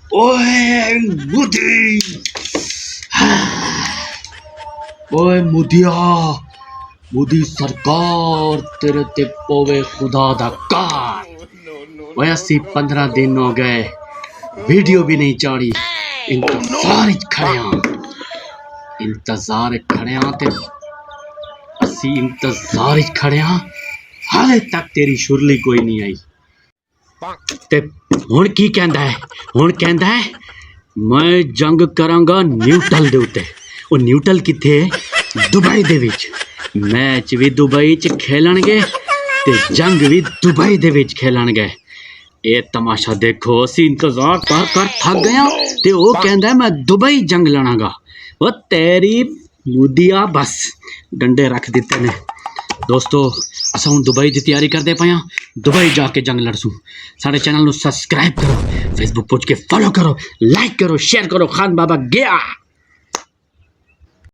ओए मुदी, ओए मुदिया, मुदी सरकार तेरे ते पोवे खुदा दा कार। ओए अस्सी 15 दिन हो गए वीडियो भी नहीं चाड़ी। इंतजार खड़े हाँ ते अस्सी इंतजार खड़े हाँ, हाले तक तेरी शुरली कोई नहीं आई। ते हुण की कहंदा है? हुण कहंदा है मैं जंग करांगा न्यूटल दे उत्ते। ओ न्यूटल किथे? दुबई दे विच। मैच भी दुबई च खेलणगे ते जंग भी दुबई दे विच खेलणगे। ये तमाशा देखो, असी इंतजार कर कर थक गया ते ओ कहंदा है मैं दुबई जंग लड़ांगा। ओ तेरी मुदिया बस डंडे रख दिते ने। दोस्तों असा हूँ दुबई की तैयारी करते पे हाँ, दुबई जाके जंग लड़सूँ। साढ़े चैनल को सब्सक्राइब करो, फेसबुक पेज के फॉलो करो, लाइक करो, शेयर करो। खान बाबा गया।